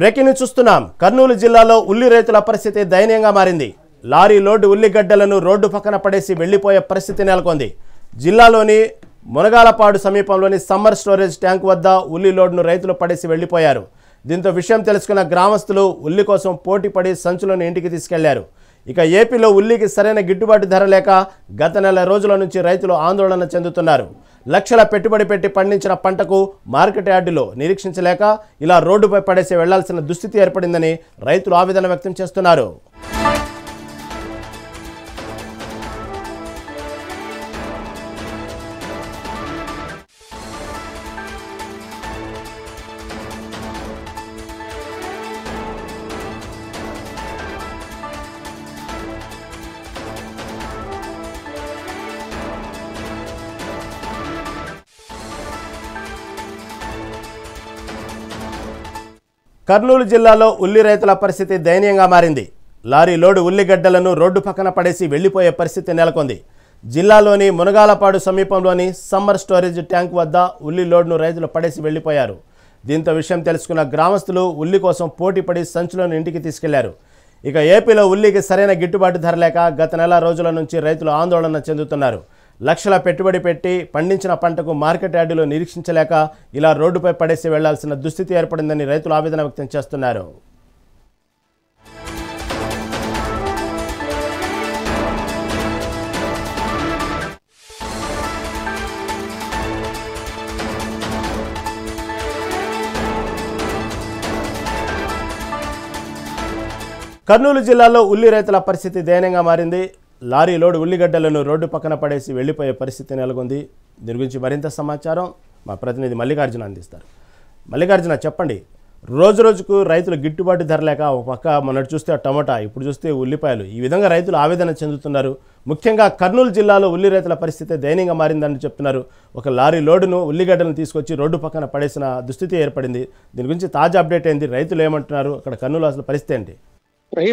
Breaking news చూస్తున్నాం. కర్నూలు జిల్లాలో ఉల్లి రైతుల పరిస్థితి దయనీయంగా మారింది. లారీ లోడ్ ఉల్లిగడ్డలను రోడ్డు పక్కన పడేసి వెళ్లిపోయే పరిస్థితి నెలకొంది. జిల్లాలోని మునగాలపాడు సమీపంలోని సమ్మర్ స్టోరేజ్ ట్యాంక్ వద్ద ఉల్లి లోడ్ను రైతులు పడేసి వెళ్లిపోయారు. దీంతో విషయం తెలుసుకున్న గ్రామస్తులు ఉల్లి కోసం పోటీపడి సంచులను ఇంటికి తీసుకెళ్లారు. ఇక ఏపీలో ఉల్లికి సరైన గిట్టుబాటు ధర లేక గత నెల రోజుల నుంచి రైతులు ఆందోళన చెందుతున్నారు. లక్షల పెట్టుబడి పెట్టి పండించిన పంటకు మార్కెట్ యార్డులో నిరీక్షించలేక ఇలా రోడ్డుపై పడేసి వెళ్లాల్సిన దుస్థితి ఏర్పడిందని రైతులు ఆవేదన వ్యక్తం చేస్తున్నారు. కర్నూలు జిల్లాలో ఉల్లి రైతుల పరిస్థితి దయనీయంగా మారింది. లారీ లోడు ఉల్లిగడ్డలను రోడ్డు పక్కన పడేసి వెళ్లిపోయే పరిస్థితి నెలకొంది. జిల్లాలోని మునగాలపాడు సమీపంలోని సమ్మర్ స్టోరేజ్ ట్యాంక్ వద్ద ఉల్లి లోడ్ను రైతులు పడేసి వెళ్లిపోయారు. దీంతో విషయం తెలుసుకున్న గ్రామస్తులు ఉల్లి కోసం పోటీపడి సంచులను ఇంటికి తీసుకెళ్లారు. ఇక ఏపీలో ఉల్లికి సరైన గిట్టుబాటు ధర లేక గత నెల రోజుల నుంచి రైతులు ఆందోళన చెందుతున్నారు. లక్షల పెట్టుబడి పెట్టి పండించిన పంటకు మార్కెట్ యార్డులో నిరీక్షించలేక ఇలా రోడ్డుపై పడేసి వెళ్లాల్సిన దుస్థితి ఏర్పడిందని రైతులు ఆవేదన వ్యక్తం చేస్తున్నారు. కర్నూలు జిల్లాలో ఉల్లి రైతుల పరిస్థితి దయనీయంగా మారింది. లారీ లోడ్ ఉల్లిగడ్డలను రోడ్డు పక్కన పడేసి వెళ్లిపోయే పరిస్థితి నెలకొంది. దీని గురించి మరింత సమాచారం మా ప్రతినిధి మల్లికార్జున అందిస్తారు. మల్లికార్జున, చెప్పండి. రోజు రోజుకు రైతులు గిట్టుబాటు ధర లేక ఒక పక్క మొన్నటి చూస్తే టమోటా, ఇప్పుడు చూస్తే ఉల్లిపాయలు, ఈ విధంగా రైతులు ఆవేదన చెందుతున్నారు. ముఖ్యంగా కర్నూలు జిల్లాలో ఉల్లి రైతుల పరిస్థితి దయనీయంగా మారిందని చెప్తున్నారు. ఒక లారీ లోడును ఉల్లిగడ్డలను తీసుకొచ్చి రోడ్డు పక్కన పడేసిన దుస్థితి ఏర్పడింది. దీని గురించి తాజా అప్డేట్ ఏంది? రైతులు ఏమంటున్నారు? అక్కడ కర్నూలు అసలు పరిస్థితి ఏంటి?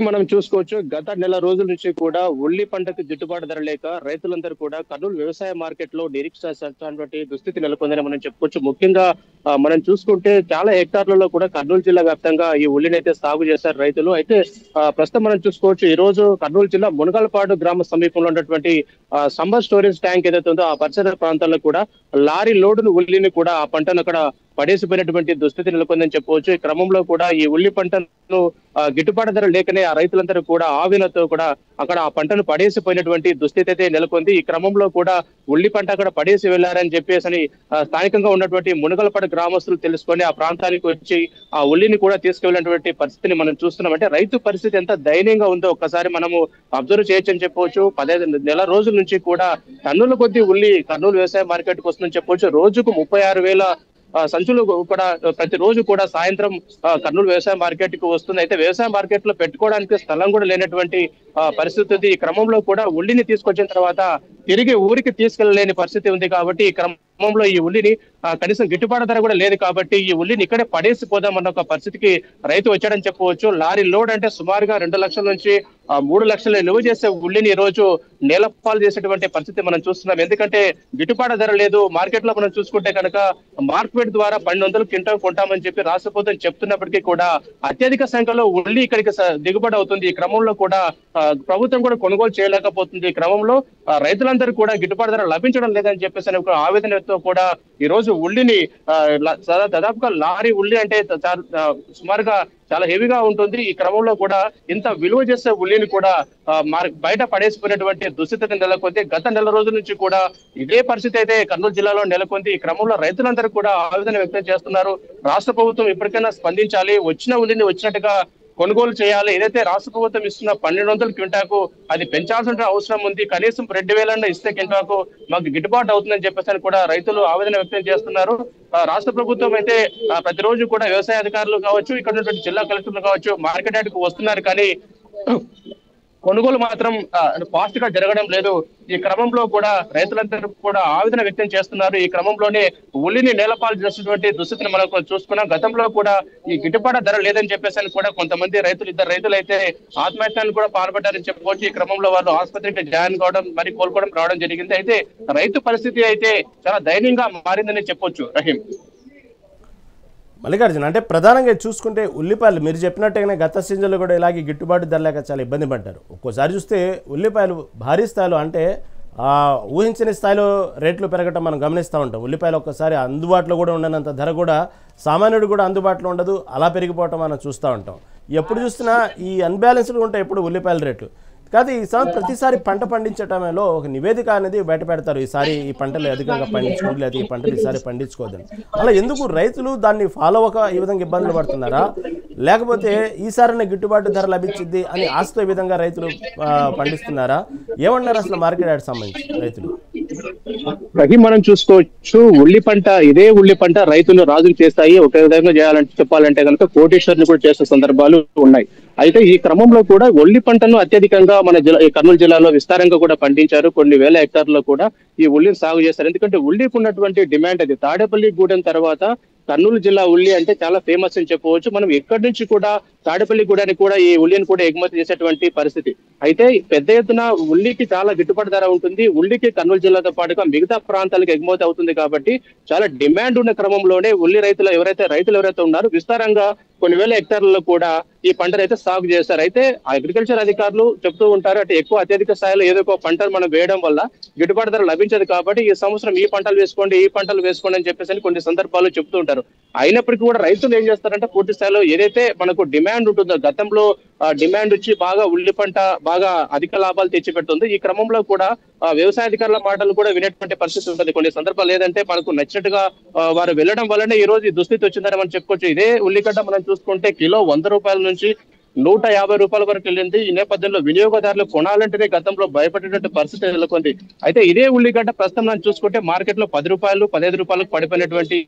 మనం చూసుకోవచ్చు, గత నెల రోజుల నుంచి కూడా ఉల్లి పంటకు గిట్టుబాటు ధర లేక రైతులందరూ కూడా కర్నూలు వ్యవసాయ మార్కెట్ లో నిరీక్షించాల్సినటువంటి దుస్థితి నెలకొందని మనం చెప్పుకోవచ్చు. ముఖ్యంగా మనం చూసుకుంటే చాలా హెక్టార్లలో కూడా కర్నూలు జిల్లా వ్యాప్తంగా ఈ ఉల్లిని అయితే సాగు చేశారు రైతులు. అయితే ప్రస్తుతం మనం చూసుకోవచ్చు, ఈ రోజు కర్నూలు జిల్లా మునగాలపాడు గ్రామ సమీపంలో ఉన్నటువంటి సమ్మర్ స్టోరేజ్ ట్యాంక్ ఏదైతే ఉందో ఆ పరిసర ప్రాంతాల్లో కూడా లారీ లోడును ఉల్లిని కూడా ఆ పంటను అక్కడ పడేసిపోయినటువంటి దుస్థితి నెలకొందని చెప్పవచ్చు. ఈ క్రమంలో కూడా ఈ ఉల్లి పంటను గిట్టుబాటు ధర లేకనే ఆ రైతులందరూ కూడా ఆవేదనతో కూడా అక్కడ ఆ పంటను పడేసిపోయినటువంటి దుస్థితి అయితే నెలకొంది. ఈ క్రమంలో కూడా ఉల్లి పంట అక్కడ పడేసి వెళ్లారని చెప్పేసి స్థానికంగా ఉన్నటువంటి మునగలపాడు గ్రామస్తులు తెలుసుకొని ఆ ప్రాంతానికి వచ్చి ఆ ఉల్లిని కూడా తీసుకెళ్లినటువంటి పరిస్థితిని మనం చూస్తున్నాం. అంటే రైతు పరిస్థితి ఎంత దయనీయంగా ఉందో ఒక్కసారి మనము అబ్జర్వ్ చేయొచ్చు అని చెప్పవచ్చు. 15 నెల రోజుల నుంచి కూడా టన్నుల కొద్ది ఉల్లి కర్నూలు వ్యవసాయ మార్కెట్ కు వస్తుందని చెప్పవచ్చు. రోజుకు 36,000 సంచులు కూడా ప్రతి రోజు కూడా సాయంత్రం కర్నూలు వ్యవసాయ మార్కెట్ కు వస్తుంది. అయితే వ్యవసాయ మార్కెట్ లో పెట్టుకోవడానికి స్థలం కూడా లేనటువంటి పరిస్థితి. ఈ క్రమంలో కూడా ఉల్లిని తీసుకొచ్చిన తర్వాత తిరిగి ఊరికి తీసుకెళ్లలేని పరిస్థితి ఉంది. కాబట్టి ఈ క్రమంలో ఈ ఉల్లిని కనీసం గిట్టుబాటు ధర కూడా లేదు. కాబట్టి ఈ ఉల్లిని ఇక్కడే పడేసిపోదామన్న ఒక పరిస్థితికి రైతు వచ్చాడని చెప్పవచ్చు. లారీ లోడ్ అంటే సుమారుగా 2 లక్షల నుంచి 3 లక్షలు నిలువ చేసే ఉల్లిని ఈ రోజు నేలపాలు చేసేటువంటి పరిస్థితి మనం చూస్తున్నాం. ఎందుకంటే గిట్టుబాటు ధర లేదు. మార్కెట్ లో మనం చూసుకుంటే కనుక మార్కెట్ ద్వారా 1200 క్వింటాల్ కొంటామని చెప్పి రాష్ట్ర ప్రభుత్వం చెప్తున్నప్పటికీ కూడా అత్యధిక సంఖ్యలో ఉల్లి ఇక్కడికి దిగుబడి అవుతుంది. ఈ క్రమంలో కూడా ప్రభుత్వం కూడా కొనుగోలు చేయలేకపోతుంది. ఈ క్రమంలో రైతులందరూ కూడా గిట్టుబాటు ధర లభించడం లేదని చెప్పేసి ఆవేదనతో కూడా ఈ రోజు ఉల్లిని దాదాపుగా లారీ ఉల్లి అంటే సుమారుగా చాలా హెవీగా ఉంటుంది. ఈ క్రమంలో కూడా ఇంత విలువ చేసే ఉల్లిని కూడా బయట పడేసిపోయినటువంటి దుస్థితి నెలకొంది. గత నెల రోజుల నుంచి కూడా ఇదే పరిస్థితి అయితే కర్నూలు జిల్లాలో నెలకొంది. ఈ క్రమంలో రైతులందరూ కూడా ఆవేదన వ్యక్తం చేస్తున్నారు. రాష్ట్ర ప్రభుత్వం ఇప్పటికైనా స్పందించాలి, వచ్చిన ఉల్లిని వచ్చినట్టుగా కొనుగోలు చేయాలి. ఏదైతే రాష్ట్ర ప్రభుత్వం ఇస్తున్న 1200 క్వింటాకు అది పెంచాల్సిన అవసరం ఉంది. కనీసం 2000 ఇస్తే క్వింటాకు మాకు గిట్టుబాటు అవుతుందని చెప్పేసి కూడా రైతులు ఆవేదన వ్యక్తం చేస్తున్నారు. రాష్ట్ర ప్రభుత్వం అయితే ప్రతిరోజు కూడా వ్యవసాయ అధికారులు కావచ్చు, ఇక్కడ ఉన్నటువంటి జిల్లా కలెక్టర్లు కావచ్చు మార్కెట్ యార్డుకు వస్తున్నారు. కానీ కొనుగోలు మాత్రం ఫాస్ట్ గా జరగడం లేదు. ఈ క్రమంలో కూడా రైతులందరూ కూడా ఆవేదన వ్యక్తం చేస్తున్నారు. ఈ క్రమంలోనే ఉల్లిని నేలపాలు చేసినటువంటి దుస్థితిని మనం చూసుకున్నాం. గతంలో కూడా ఈ గిట్టుబాటు ధర లేదని చెప్పేసి కూడా కొంతమంది ఇద్దరు రైతులు అయితే ఆత్మహత్యాన్ని కూడా పాల్పడ్డారని చెప్పుకోవచ్చు. ఈ క్రమంలో వాళ్ళు ఆసుపత్రికి జాయిన్ కావడం మరి కోలుకోవడం రావడం జరిగింది. అయితే రైతు పరిస్థితి అయితే చాలా దయనీయంగా మారిందని చెప్పొచ్చు. రహీం, మల్లికార్జున, అంటే ప్రధానంగా చూసుకుంటే ఉల్లిపాయలు మీరు చెప్పినట్టుగానే గత సీజన్లో కూడా ఇలాగే గిట్టుబాటు ధర లేక చాలా ఇబ్బంది పడ్డారు. ఒక్కోసారి చూస్తే ఉల్లిపాయలు భారీ స్థాయిలో అంటే ఊహించని స్థాయిలో రేట్లు పెరగటం మనం గమనిస్తూ ఉంటాం. ఉల్లిపాయలు ఒక్కసారి అందుబాటులో కూడా ఉండనంత ధర కూడా సామాన్యుడు కూడా అందుబాటులో ఉండదు, అలా పెరిగిపోవటం మనం చూస్తూ ఉంటాం. ఎప్పుడు చూసినా ఈ అన్బ్యాలెన్స్డ్గా ఉంటాయి ఎప్పుడు ఉల్లిపాయల రేట్లు. కాదు ఈసారి ప్రతిసారి పంట పండించటంలో ఒక నివేదిక అనేది బయట పెడతారు, ఈసారి ఈ పంటలు అధికంగా పండించుకోండి లేదా ఈ పంటలు ఈసారి పండించుకోవద్దని. అలా ఎందుకు రైతులు దాన్ని ఫాలో అవ్వక ఈ విధంగా ఇబ్బందులు పడుతున్నారా, లేకపోతే ఈసారి గిట్టుబాటు ధర లభించింది అని ఆశతో ఈ విధంగా రైతులు పండిస్తున్నారా? ఏమన్నారు అసలు మార్కెట్ యార్డ్ సంబంధించి రైతులు? మనం చూసుకోవచ్చు, ఇదే ఉల్లి పంట రైతులు రాజులు చేస్తాయి. ఒక విధంగా చేయాలంటే చెప్పాలంటే కనుక కోటేశ్వరుని కూడా చేసే సందర్భాలు ఉన్నాయి. అయితే ఈ క్రమంలో కూడా ఉల్లి పంటను అత్యధికంగా మన కర్నూలు జిల్లాలో విస్తారంగా కూడా పండించారు. కొన్ని వేల హెక్టార్లో కూడా ఈ ఉల్లిని సాగు చేస్తారు. ఎందుకంటే ఉల్లికి ఉన్నటువంటి డిమాండ్ అది. తాడేపల్లి గూడెం తర్వాత కర్నూలు జిల్లా ఉల్లి అంటే చాలా ఫేమస్ అని చెప్పవచ్చు. మనం ఎక్కడి నుంచి కూడా తాడేపల్లి గూడానికి కూడా ఈ ఉల్లిని కూడా ఎగుమతి చేసేటువంటి పరిస్థితి. అయితే పెద్ద ఎత్తున ఉల్లికి చాలా గిట్టుబాటు ధర ఉంటుంది. ఉల్లికి కర్నూలు జిల్లాతో పాటుగా మిగతా ప్రాంతాలకు ఎగుమతి అవుతుంది కాబట్టి చాలా డిమాండ్ ఉన్న క్రమంలోనే ఉల్లి రైతులు ఎవరైతే ఉన్నారో విస్తారంగా కొన్ని వేల హెక్టార్లలో కూడా ఈ పంటను అయితే సాగు చేస్తారు. అయితే అగ్రికల్చర్ అధికారులు చెప్తూ ఉంటారు, అంటే అత్యధిక స్థాయిలో ఏదో ఒక పంటను మనం వేయడం వల్ల గిట్టుబాటు ధర లభించదు కాబట్టి ఈ సంవత్సరం ఈ పంటలు వేసుకోండి అని చెప్పేసి కొన్ని సందర్భాలు చెప్తూ ఉంటారు. అయినప్పటికీ కూడా రైతులు ఏం చేస్తారంటే పూర్తి స్థాయిలో ఏదైతే మనకు డిమాండ్ ఉంటుందో, గతంలో డిమాండ్ వచ్చి బాగా ఉల్లి పంట బాగా అధిక లాభాలు తెచ్చిపెడుతుంది. ఈ క్రమంలో కూడా వ్యవసాయ అధికారుల మాటలు కూడా వినేటువంటి పరిస్థితి ఉంటుంది కొన్ని సందర్భాలు. లేదంటే మనకు నచ్చినట్టుగా వారు వెళ్ళడం వల్లనే ఈ రోజు ఈ దుస్థితి వచ్చిందని మనం చెప్పుకోవచ్చు. ఇదే ఉల్లిగడ్డ మనం చూసుకుంటే కిలో 100 రూపాయల నుంచి 150 రూపాయల వరకు వెళ్ళింది. ఈ నేపథ్యంలో వినియోగదారులు కొనాలంటేనే గతంలో భయపడేటువంటి పరిస్థితి నెలకొంది. అయితే ఇదే ఉల్లిగడ్డ ప్రస్తుతం మనం చూసుకుంటే మార్కెట్ లో 10 రూపాయలు 15 రూపాయలకు పడిపోయినటువంటి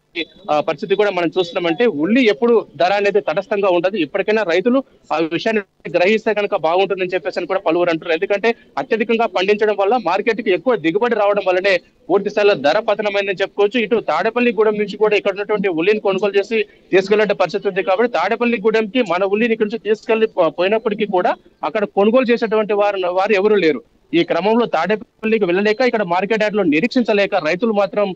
పరిస్థితి కూడా మనం చూస్తున్నామంటే ఉల్లి ఎప్పుడు ధర అనేది తటస్థంగా ఉండదు. ఇప్పటికైనా రైతులు ఆ విషయాన్ని గ్రహిస్తే కనుక బాగుంటుందని చెప్పేసి కూడా పలువురు అంటారు. ఎందుకంటే అత్యధికంగా పండించడం వల్ల మార్కెట్ కి ఎక్కువ దిగుబడి రావడం వల్లనే పూర్తి స్థాయిలో ధర పతనమైందని చెప్పుకోవచ్చు. ఇటు తాడేపల్లి గూడెం నుంచి కూడా ఇక్కడ ఉన్నటువంటి ఉల్లిని కొనుగోలు చేసి తీసుకెళ్లే పరిస్థితి ఉంది. కాబట్టి తాడేపల్లి గూడెంకి మన ఉల్లిని ఇక్కడ నుంచి తీసుకెళ్లి పోయినప్పటికీ కూడా అక్కడ కొనుగోలు చేసేటువంటి వారు ఎవరు లేరు. ఈ క్రమంలో తాడేపల్లికి వెళ్ళలేక ఇక్కడ మార్కెట్ యార్డ్ లో నిరీక్షించలేక రైతులు మాత్రం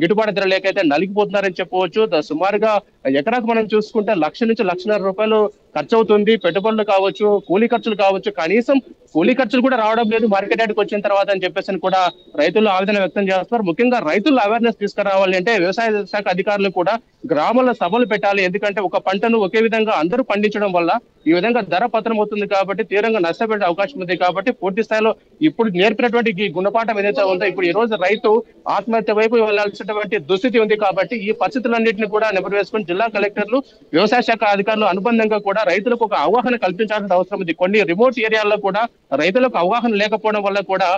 గిట్టుబాటు ధర లేక అయితే నలిగిపోతున్నారని చెప్పవచ్చు. సుమారుగా ఎకరాకు మనం చూసుకుంటే 1,00,000 నుంచి 1,50,000 రూపాయలు ఖర్చు అవుతుంది. పెట్టుబడులు కావచ్చు, కూలీ ఖర్చులు కావచ్చు, కనీసం కూలీ ఖర్చులు కూడా రావడం లేదు మార్కెట్ యార్డ్కి వచ్చిన తర్వాత అని చెప్పేసి కూడా రైతులు ఆవేదన వ్యక్తం చేస్తున్నారు. ముఖ్యంగా రైతులు అవేర్నెస్ తీసుకురావాలి అంటే వ్యవసాయ శాఖ అధికారులు కూడా గ్రామాల్లో సభలు పెట్టాలి. ఎందుకంటే ఒక పంటను ఒకే విధంగా అందరూ పండించడం వల్ల ఈ విధంగా ధర పతనం అవుతుంది కాబట్టి తీవ్రంగా నష్టపోయే అవకాశం ఉంది. కాబట్టి పూర్తి స్థాయిలో ఇప్పుడు నేర్పినటువంటి ఈ గుణపాఠం ఏదైతే ఉందో ఇప్పుడు ఈ రోజు రైతు ఆత్మహత్య వైపు వెళ్లాల్సినటువంటి దుస్థితి ఉంది. కాబట్టి ఈ పరిస్థితులన్నింటినీ కూడా నెబరేసుకుని జిల్లా కలెక్టర్లు, వ్యవసాయ శాఖ అధికారులు అనుబంధంగా కూడా రైతులకు ఒక అవగాహన కల్పించాల్సిన అవసరం ఉంది. కొన్ని రిమోట్ ఏరియాల్లో కూడా రైతులకు అవగాహన లేకపోవడం వల్ల కూడా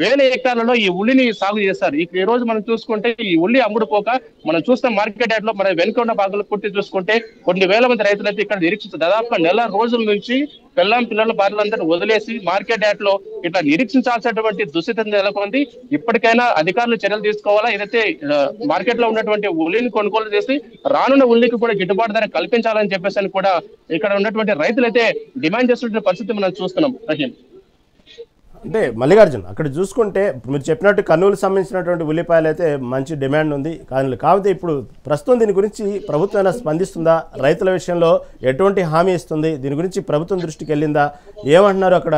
వేల హెక్టార్లలో ఈ ఉల్లిని సాగు చేస్తారు. ఈ రోజు మనం చూసుకుంటే ఈ ఉల్లి అమ్ముడుపోక మనం చూస్తాం మార్కెట్ యార్డ్ లో మన వెనుక ఉన్న భాగంలో పూర్తి చూసుకుంటే కొన్ని వేల మంది రైతులైతే ఇక్కడ నిరీక్షిస్తారు. దాదాపుగా నెల రోజుల నుంచి పిల్లల భార్యలందరూ వదిలేసి మార్కెట్ యార్డ్ లో ఇట్లా నిరీక్షించాల్సినటువంటి దుస్థితి నెలకొంది. ఇప్పటికైనా అధికారులు చర్యలు తీసుకోవాలా, ఏదైతే మార్కెట్ లో ఉన్నటువంటి ఉల్లిని కొనుగోలు చేసి రానున్న ఉల్లికి కూడా గిట్టుబాటు ధర కల్పించాలని చెప్పేసి కూడా ఇక్కడ ఉన్నటువంటి రైతులైతే డిమాండ్ చేస్తున్న పరిస్థితి మనం చూస్తున్నాం. రహీం, అంటే మల్లికార్జున్, అక్కడ చూసుకుంటే మీరు చెప్పినట్టు కర్నూలు సంబంధించినటువంటి ఉల్లిపాయలు అయితే మంచి డిమాండ్ ఉంది. కాకపోతే ఇప్పుడు ప్రస్తుతం దీని గురించి ప్రభుత్వం అయినా స్పందిస్తుందా? రైతుల విషయంలో ఎటువంటి హామీ ఇస్తుంది? దీని గురించి ప్రభుత్వం దృష్టికి వెళ్ళిందా? ఏమంటున్నారు అక్కడ?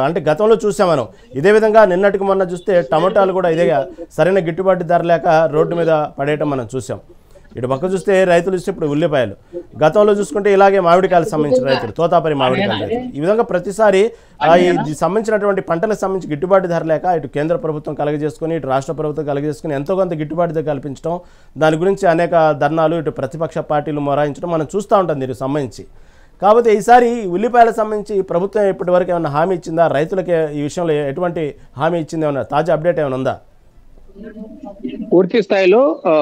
అంటే గతంలో చూసాం మనం ఇదే విధంగా నిన్నటికి మొన్న చూస్తే టమాటాలు కూడా ఇదే సరైన గిట్టుబాటు ధర లేక రోడ్డు మీద పడేయటం మనం చూసాం. ఇటు పక్క చూస్తే రైతులు చూస్తే ఇప్పుడు ఉల్లిపాయలు, గతంలో చూసుకుంటే ఇలాగే మామిడికాయలకు సంబంధించిన రైతులు, తోతాపరి మామిడికాయల రైతులు, ఈ విధంగా ప్రతిసారి ఈ సంబంధించినటువంటి పంటలకు సంబంధించి గిట్టుబాటు ధర లేక ఇటు కేంద్ర ప్రభుత్వం కలగజేసుకుని ఇటు రాష్ట్ర ప్రభుత్వం కలగజేసుకుని ఎంతో కొంత గిట్టుబాటు ధర కల్పించడం, దాని గురించి అనేక ధర్నాలు ఇటు ప్రతిపక్ష పార్టీలు మొరాయించడం మనం చూస్తూ ఉంటాం దీనికి సంబంధించి. కాకపోతే ఈసారి ఉల్లిపాయలకు సంబంధించి ప్రభుత్వం ఇప్పటి వరకు ఏమైనా హామీ ఇచ్చిందా? రైతులకి ఈ విషయంలో ఎటువంటి హామీ ఇచ్చింది? ఏమన్నా తాజా అప్డేట్ ఏమైనా ఉందా? పూర్తి స్థాయిలో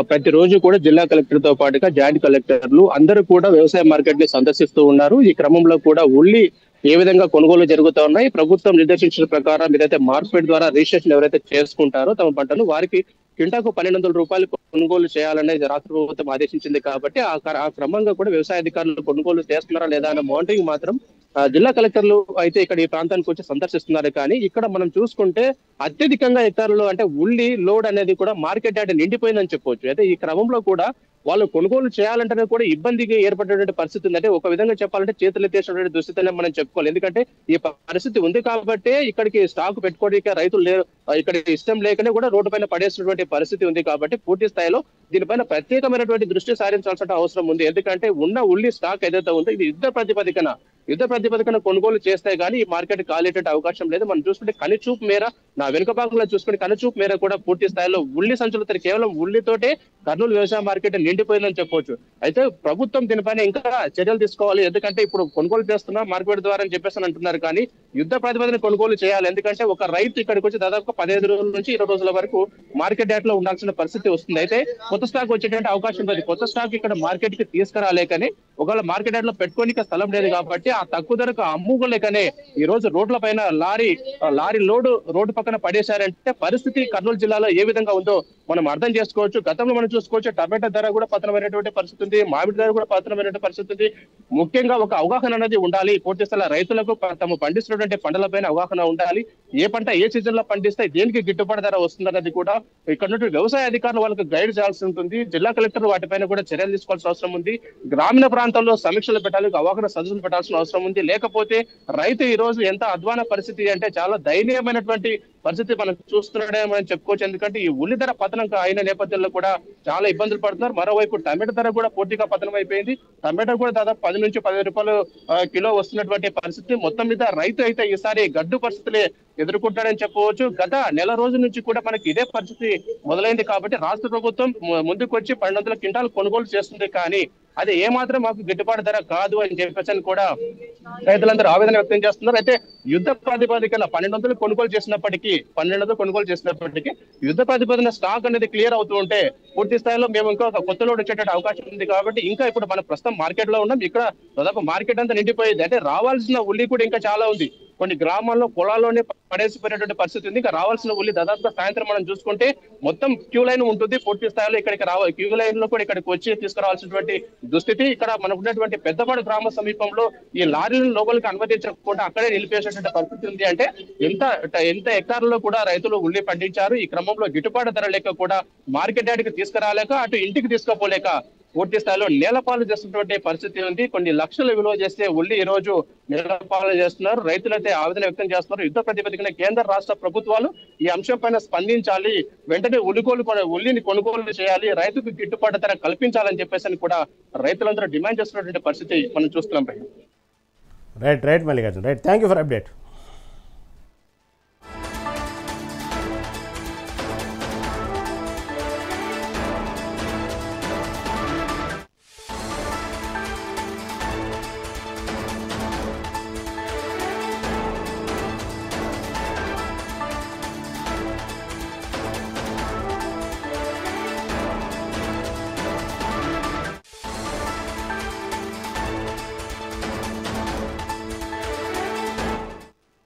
ప్రతిరోజు కూడా జిల్లా కలెక్టర్ తో పాటుగా జాయింట్ కలెక్టర్లు అందరూ కూడా వ్యవసాయ మార్కెట్ ని సందర్శిస్తూ ఉన్నారు. ఈ క్రమంలో కూడా ఉల్లి ఏ విధంగా కొనుగోలు జరుగుతూ ఉన్నాయి, ప్రభుత్వం నిర్దేశించిన ప్రకారం ఏదైతే మార్కెట్ ద్వారా రిజిస్ట్రేషన్ ఎవరైతే చేసుకుంటారో తమ పంటను వారికి క్వింటాకు 1,200 రూపాయలు కొనుగోలు చేయాలనేది రాష్ట్ర ప్రభుత్వం ఆదేశించింది. కాబట్టి ఆ క్రమంగా కూడా వ్యవసాయ అధికారులు కొనుగోలు చేస్తున్నారా లేదా అనే మానిటరింగ్ మాత్రం జిల్లా కలెక్టర్లు అయితే ఇక్కడ ఈ ప్రాంతానికి వచ్చి సందర్శిస్తున్నారు. కానీ ఇక్కడ మనం చూసుకుంటే అత్యధికంగా హెక్టార్లు అంటే ఉల్లి లోడ్ అనేది కూడా మార్కెట్ యార్డ్ నిండిపోయిందని చెప్పవచ్చు. అయితే ఈ క్రమంలో కూడా వాళ్ళు కొనుగోలు చేయాలంటేనే కూడా ఇబ్బందిగా ఏర్పడేటువంటి పరిస్థితి ఉంది. అంటే ఒక విధంగా చెప్పాలంటే చేతులు ఎత్తేసినటువంటి దుస్థితిని మనం చెప్పుకోవాలి. ఎందుకంటే ఈ పరిస్థితి ఉంది కాబట్టి ఇక్కడికి స్టాక్ పెట్టుకోవడానికి రైతులు లేరు, ఇక్కడ ఇష్టం లేకనే కూడా రోడ్డు పైన పడేసినటువంటి పరిస్థితి ఉంది. కాబట్టి పూర్తి స్థాయిలో దీనిపైన ప్రత్యేకమైనటువంటి దృష్టి సారించాల్సిన అవసరం ఉంది. ఎందుకంటే ఉన్న ఉల్లి స్టాక్ ఏదైతే ఉందో ఇది యుద్ధ ప్రాతిపదికన కొనుగోలు చేస్తే గానీ ఈ మార్కెట్ కాలేటువంటి అవకాశం లేదు. మనం చూసుకుంటే కనుచూపు మేర, నా వెనుక భాగంలో చూసుకుంటే కనుచూపు మేర కూడా పూర్తి స్థాయిలో ఉల్లి సంచులతో కేవలం ఉల్లితోటే కర్నూలు వ్యవసాయ మార్కెట్ నిండిపోయిందని చెప్పొచ్చు. అయితే ప్రభుత్వం దీనిపైన ఇంకా చర్యలు తీసుకోవాలి. ఎందుకంటే ఇప్పుడు కొనుగోలు చేస్తున్నా మార్కెట్ ద్వారా అని చెప్పేసి అంటున్నారు, కానీ యుద్ధ ప్రాతిపదికన కొనుగోలు చేయాలి. ఎందుకంటే ఒక రైతు ఇక్కడికి వచ్చి దాదాపు 15 రోజుల నుంచి 20 రోజుల వరకు మార్కెట్ యార్డ్ లో ఉండాల్సిన పరిస్థితి వస్తుంది. అయితే కొత్త స్టాక్ వచ్చేటువంటి అవకాశం ఉంది. కొత్త స్టాక్ ఇక్కడ మార్కెట్ కి తీసుకురాలేకని, ఒకవేళ మార్కెట్ యార్డ్ లో పెట్టుకోనికి స్థలం లేదు కాబట్టి ఆ తక్కువ ధరకు అమ్ముకోలేకనే ఈ రోజు రోడ్ల పైన లారీ లోడ్ రోడ్డు పక్కన పడేశారంటే పరిస్థితి కర్నూలు జిల్లాలో ఏ విధంగా ఉందో మనం అర్థం చేసుకోవచ్చు. గతంలో మనం చూసుకోవచ్చు టమాటా ధర కూడా పతనమైనటువంటి పరిస్థితి ఉంది, మామిడి ధర కూడా పతనమైనటువంటి పరిస్థితి ఉంది. ముఖ్యంగా ఒక అవగాహన అనేది ఉండాలి. పూర్తి స్థల రైతులకు తమ పండిస్తున్నటువంటి పంటలపైన అవగాహన ఉండాలి. ఏ పంట ఏ సీజన్ లో పండిస్తే దేనికి గిట్టుబాటు ధర వస్తుందన్నది కూడా ఇక్కడ ఉన్నటువంటి వ్యవసాయ అధికారులు వాళ్ళకి గైడ్ చేయాల్సి ఉంటుంది. జిల్లా కలెక్టర్ వాటిపైన కూడా చర్యలు తీసుకోవాల్సిన అవసరం ఉంది. గ్రామీణ ప్రాంతాల్లో సమీక్షలు పెట్టాలి, అవగాహన సదస్సులు పెట్టాల్సిన అవసరం ఉంది. లేకపోతే రైతు ఈ రోజు ఎంత అధ్వాన పరిస్థితి అంటే చాలా దయనీయమైనటువంటి పరిస్థితి మనం చూస్తున్నాడే మనం చెప్పుకోవచ్చు. ఎందుకంటే ఈ ఉల్లి ధర పతనం అయిన నేపథ్యంలో కూడా చాలా ఇబ్బందులు పడుతున్నారు. మరోవైపు టమాటా ధర కూడా పూర్తిగా పతనం అయిపోయింది. టమాటా కూడా దాదాపు 10 నుంచి 15 రూపాయలు కిలో వస్తున్నటువంటి పరిస్థితి. మొత్తం మీద రైతు అయితే ఈసారి గడ్డు పరిస్థితులే ఎదుర్కొంటాడని చెప్పవచ్చు. గత నెల రోజుల నుంచి కూడా మనకి ఇదే పరిస్థితి మొదలైంది. కాబట్టి రాష్ట్ర ప్రభుత్వం ముందుకు వచ్చి 1200 క్వింటాలు కొనుగోలు చేస్తుంది, కానీ అది ఏమాత్రం మాకు గిట్టుబాటు ధర కాదు అని చెప్పేసి కూడా రైతులందరూ ఆవేదన వ్యక్తం చేస్తున్నారు. అయితే యుద్ధ ప్రాతిపదికన 1200 కొనుగోలు చేసినప్పటికీ యుద్ధ ప్రాతిపదికన స్టాక్ అనేది క్లియర్ అవుతూ ఉంటే పూర్తి స్థాయిలో మేము ఇంకా ఒక కొత్త లోడ్ వచ్చేట అవకాశం ఉంది. కాబట్టి ఇంకా ఇప్పుడు మన ప్రస్తుతం మార్కెట్ లో ఉన్నాం. ఇక్కడ దాదాపు మార్కెట్ అంతా నిండిపోయింది. అంటే రావాల్సిన ఉల్లి కూడా ఇంకా చాలా ఉంది. కొన్ని గ్రామాల్లో పొలాల్లోనే పడేసిపోయినటువంటి పరిస్థితి ఉంది. ఇంకా రావాల్సిన ఉల్లి దాదాపుగా సాయంత్రం మనం చూసుకుంటే మొత్తం క్యూ లైన్ ఉంటుంది. పూర్తి స్థాయిలో ఇక్కడికి రావాలి, క్యూ లైన్ లో కూడా ఇక్కడికి వచ్చి తీసుకురావాల్సినటువంటి దుస్థితి. ఇక్కడ మనకు ఉన్నటువంటి పెద్దపాడు గ్రామ సమీపంలో ఈ లారీలను లోపలికి అనుమతించకుండా అక్కడే నిలిపేసేటువంటి పరిస్థితి ఉంది. అంటే ఎంత ఎకరాల్లో కూడా రైతులు ఉల్లి పండించారు. ఈ క్రమంలో గిట్టుబాటు ధర లేక కూడా మార్కెట్ యార్డ్కి తీసుకురాలేక, అటు ఇంటికి తీసుకుపోలేక పూర్తి స్థాయిలో నేలపాలు చేస్తున్నటువంటి పరిస్థితి ఉంది. కొన్ని లక్షల విలువ చేస్తే ఉల్లి ఈ రోజు నేలపాలు చేస్తున్నారు. రైతులైతే ఆవేదన వ్యక్తం చేస్తున్నారు. యుద్ధ ప్రాతిపదికన కేంద్ర రాష్ట్ర ప్రభుత్వాలు ఈ అంశం పైన స్పందించాలి, వెంటనే ఉల్లిని కొనుగోలు చేయాలి, రైతుకు గిట్టుబాటు ధర కల్పించాలని చెప్పేసి కూడా రైతులందరూ డిమాండ్ చేస్తున్నటువంటి పరిస్థితి మనం చూస్తున్నాం. Right Mallikarjun, right, thank you for update.